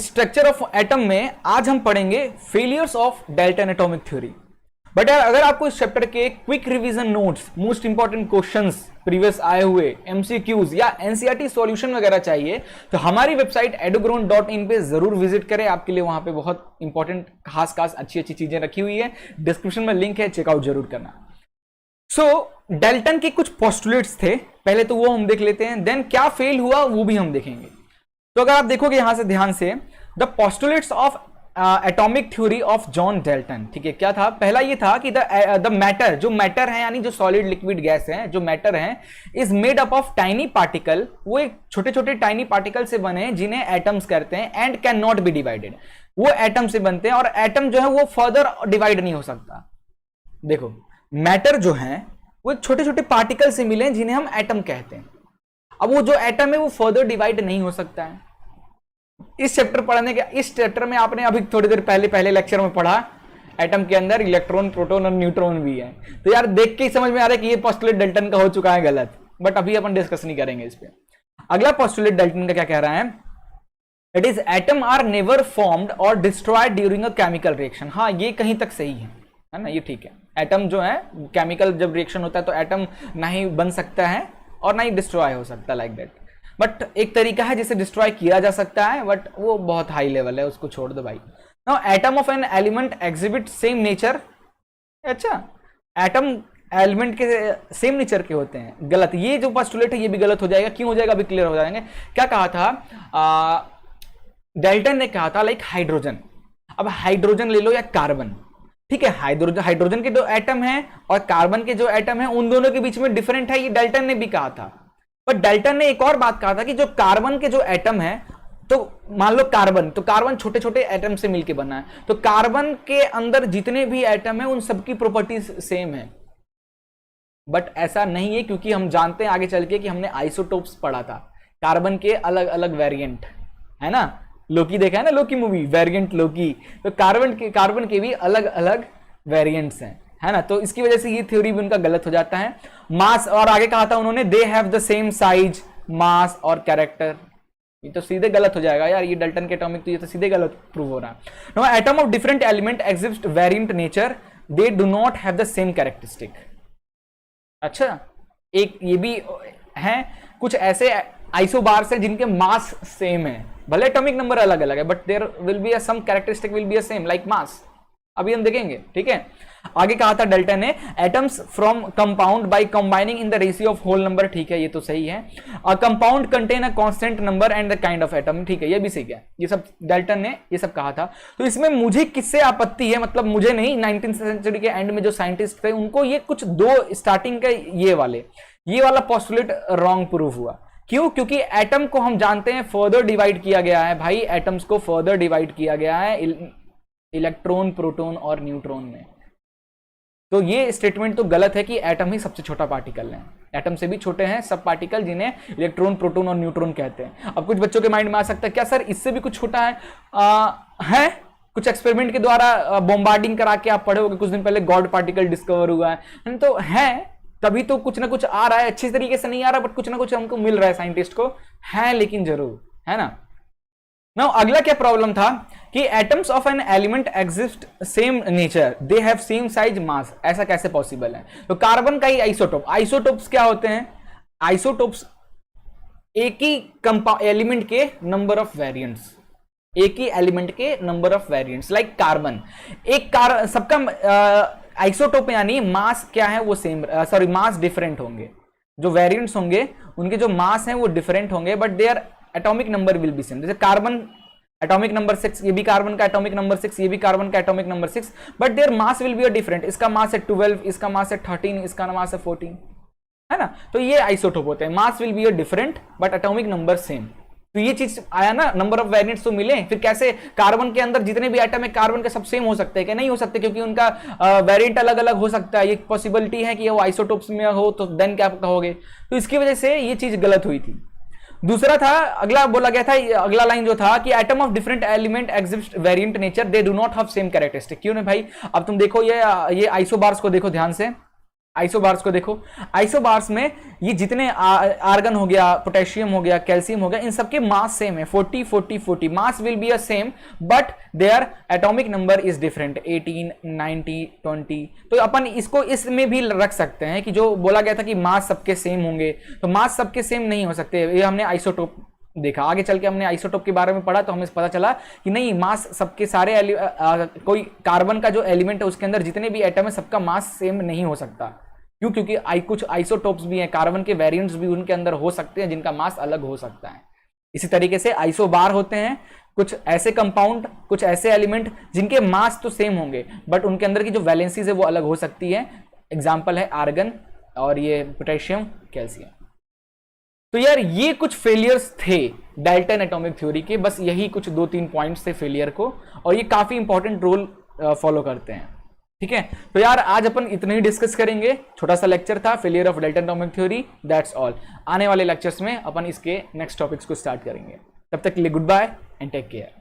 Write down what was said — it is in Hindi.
स्ट्रक्चर ऑफ एटम में आज हम पढ़ेंगे failures of Dalton atomic theory. But यार अगर आपको इस चैप्टर के quick revision notes, most important questions previous आए हुए, एमसीक्यूज या एनसीईआरटी सॉल्यूशन वगैरह चाहिए तो हमारी वेबसाइट edugrown.in पे जरूर विजिट करें। आपके लिए वहां पे बहुत इंपॉर्टेंट खास अच्छी चीजें रखी हुई है। डिस्क्रिप्शन में लिंक है, चेकआउट जरूर करना। डाल्टन के कुछ पोस्टुलेट्स थे, पहले तो वो हम देख लेते हैं, देन क्या फेल हुआ वो भी हम देखेंगे। तो अगर आप देखोगे यहां से ध्यान से, the postulates of atomic theory of John Dalton, ठीक है, क्या था? पहला ये था कि द मैटर, जो मैटर है यानी जो सॉलिड लिक्विड गैस है, जो मैटर है, is made up of tiny particle, वो एक छोटे छोटे टाइनी पार्टिकल से बने हैं जिन्हें एटम्स कहते हैं, and can not be divided. वो एटम से बनते हैं और एटम जो है वो फर्दर डिवाइड नहीं हो सकता। देखो मैटर जो है वो छोटे छोटे पार्टिकल से मिले जिन्हें हम एटम कहते हैं। अब वो जो एटम है वो फर्दर डिवाइड नहीं हो सकता है। इस चैप्टर पढ़ने के, इस चैप्टर में आपने अभी थोड़ी देर पहले लेक्चर में पढ़ा एटम के अंदर इलेक्ट्रॉन, प्रोटॉन और न्यूट्रॉन भी है। तो यार देख के ही समझ में आ रहा है कि ये पोस्टुलेट डाल्टन का हो चुका है गलत, बट अभी अपन डिस्कस नहीं करेंगे इस पे। अगला पोस्टुलेट डाल्टन का क्या कह रहा है? It is atom are never formed और destroyed during a chemical reaction. हाँ, ये कहीं तक सही है ना, ये ठीक है। एटम जो है, केमिकल जब रिएक्शन होता है तो एटम ना ही बन सकता है और ना ही डिस्ट्रॉय हो सकता, लाइक दैट। बट एक तरीका है जिसे डिस्ट्रॉय किया जा सकता है, बट वो बहुत हाई लेवल है, उसको छोड़ दो भाई। Now atom of an element exhibit same nature. अच्छा, एटम एलिमेंट के सेम नेचर के होते हैं, गलत। ये जो पोस्टुलेट है ये भी गलत हो जाएगा। क्यों हो जाएगा अभी क्लियर हो जाएंगे। क्या कहा था डाल्टन ने? कहा था लाइक हाइड्रोजन। अब हाइड्रोजन ले लो या कार्बन, ठीक है, हाइड्रोजन के जो एटम है और कार्बन के जो एटम है उन दोनों के बीच में डिफरेंट है, ये डाल्टन ने भी कहा था। पर डाल्टन ने एक और बात कहा था कि जो कार्बन के जो एटम है, तो मान लो कार्बन, तो कार्बन छोटे छोटे एटम से मिलकर बना है, तो कार्बन के अंदर जितने भी एटम है उन सबकी प्रॉपर्टीज सेम है। बट ऐसा नहीं है, क्योंकि हम जानते हैं आगे चल के कि हमने आइसोटोप्स पढ़ा था, कार्बन के अलग अलग वेरिएंट, है ना। लोकी देखा है ना, लोकी मूवी, वेरिएंट लोकी। तो कार्बन के भी अलग अलग वेरिएंट्स हैं, है ना। तो इसकी वजह से ये थ्योरी भी उनका गलत हो जाता है। मास, और आगे कहा था उन्होंने, they have the same size, mass और कैरेक्टर। ये तो सीधे गलत हो जाएगा यार, ये डाल्टन के एटॉमिक, तो ये तो सीधे गलत प्रूव हो रहा है। No, atom of different element exist variant nature, they do not have the same characteristic. अच्छा, एक ये भी है, कुछ ऐसे आइसोबार्स हैं जिनके मास सेम है, भले एटॉमिक नंबर अलग अलग है, but there will be some characteristic will be same, like mass. अभी हम देखेंगे, ठीक है। आगे कहा था डाल्टन ने, atoms from compound by combining in the ratio of whole number, ठीक है, ये तो सही है। A compound contain a constant number and the kind of atom, ठीक है, ये भी सही है। ये सब डाल्टन ने ये सब कहा था। तो इसमें मुझे किससे आपत्ति है, मतलब मुझे नहीं, 19th सेंचुरी के एंड में जो साइंटिस्ट थे उनको ये कुछ दो स्टार्टिंग के ये वाला पोस्टुलेट रॉन्ग प्रूफ हुआ। क्यों? क्योंकि एटम को हम जानते हैं फर्दर डिवाइड किया गया है भाई, एटम्स को फर्दर डिवाइड किया गया है इलेक्ट्रॉन, प्रोटॉन और न्यूट्रॉन में। तो ये स्टेटमेंट तो गलत है कि एटम ही सबसे छोटा पार्टिकल है। एटम से भी छोटे हैं सब पार्टिकल जिन्हें इलेक्ट्रॉन, प्रोटॉन और न्यूट्रॉन कहते हैं। अब कुछ बच्चों के माइंड में आ सकता है, क्या सर इससे भी कुछ छोटा है? कुछ एक्सपेरिमेंट के द्वारा बॉम्बार्डिंग करा के आप पढ़े होगे कुछ दिन पहले, गॉड पार्टिकल डिस्कवर हुआ है, तो है, तभी तो कुछ ना कुछ आ रहा है, अच्छे तरीके से नहीं आ रहा, बट कुछ ना कुछ हमको मिल रहा है साइंटिस्ट को, है लेकिन जरूर, है ना। नाउ अगला क्या प्रॉब्लम था कि atoms of an element exist same nature, they have same size, mass, ऐसा कैसे पॉसिबल है? तो कार्बन का ही आइसोटोप, आइसोटोप्स क्या होते हैं? आइसोटोप्स एक ही एलिमेंट के नंबर ऑफ वेरिएंट्स, एक ही एलिमेंट के number of variants, like carbon, एक सबका आइसोटोप यानी मास क्या है वो सेम, सॉरी मास डिफरेंट होंगे, जो वेरिएंट्स होंगे उनके जो मास हैं वो डिफरेंट होंगे, but their atomic number will be same. जैसे कार्बन एटॉमिक नंबर 6, ये भी कार्बन का एटॉमिक नंबर 6, ये भी कार्बन का atomic number 6, but their mass will be different. इसका मास है 12, इसका मास है 13, इसका मास है 14, है ना। तो ये आइसोटोप होते हैं, mass will be different but atomic number same. तो ये चीज आया ना, नंबर ऑफ वेरिएंट्स तो मिले। फिर कैसे कार्बन के अंदर जितने भी एटम है कार्बन के सब सेम हो सकते हैं क्या? नहीं हो सकते, क्योंकि उनका वेरिएंट अलग अलग हो सकता है। ये पॉसिबिलिटी है कि वो आइसोटोप्स में हो, तो देन क्या कहोगे? तो इसकी वजह से ये चीज गलत हुई थी। दूसरा था, अगला बोला गया था, अगला लाइन जो था कि atom of different element exist variant nature, they do not have same characteristic. क्यों नहीं भाई? अब तुम देखो ये आइसोबार्स को देखो ध्यान से, आइसोबार्स को देखो, आइसोबार्स में ये जितने आर्गन हो गया, पोटेशियम हो गया, कैल्शियम हो गया, इन सबके मास सेम है 40 40 40, mass will be a same but their atomic number is different 18 90 20। तो अपन इसको इसमें भी रख सकते हैं कि जो बोला गया था कि मास सबके सेम होंगे, तो मास सबके सेम नहीं हो सकते। ये हमने आइसोटोप देखा, आगे चल के हमने आइसोटोप के बारे में पढ़ा तो हमें पता चला कि नहीं, मास सबके सारे कोई कार्बन का जो एलिमेंट है उसके अंदर जितने भी एटम है सबका मास सेम नहीं हो सकता। क्यों? क्योंकि कुछ आइसोटोप्स भी हैं, कार्बन के वेरिएंट्स भी उनके अंदर हो सकते हैं जिनका मास अलग हो सकता है। इसी तरीके से आइसोबार होते हैं कुछ ऐसे कंपाउंड, कुछ ऐसे एलिमेंट जिनके मास तो सेम होंगे बट उनके अंदर की जो वैलेंसीज है वो अलग हो सकती है। एग्जाम्पल है आर्गन और ये पोटेशियम, कैल्शियम। तो यार ये कुछ फेलियर्स थे डाल्टन एटॉमिक थ्योरी के, बस यही कुछ 2-3 पॉइंट्स थे फेलियर को, और ये काफी इंपॉर्टेंट रोल फॉलो करते हैं। ठीक है, तो यार आज अपन इतना ही डिस्कस करेंगे, छोटा सा लेक्चर था failure of Dalton atomic theory, that's all. आने वाले लेक्चर्स में अपन इसके नेक्स्ट टॉपिक्स को स्टार्ट करेंगे। तब तक के लिए goodbye and take care.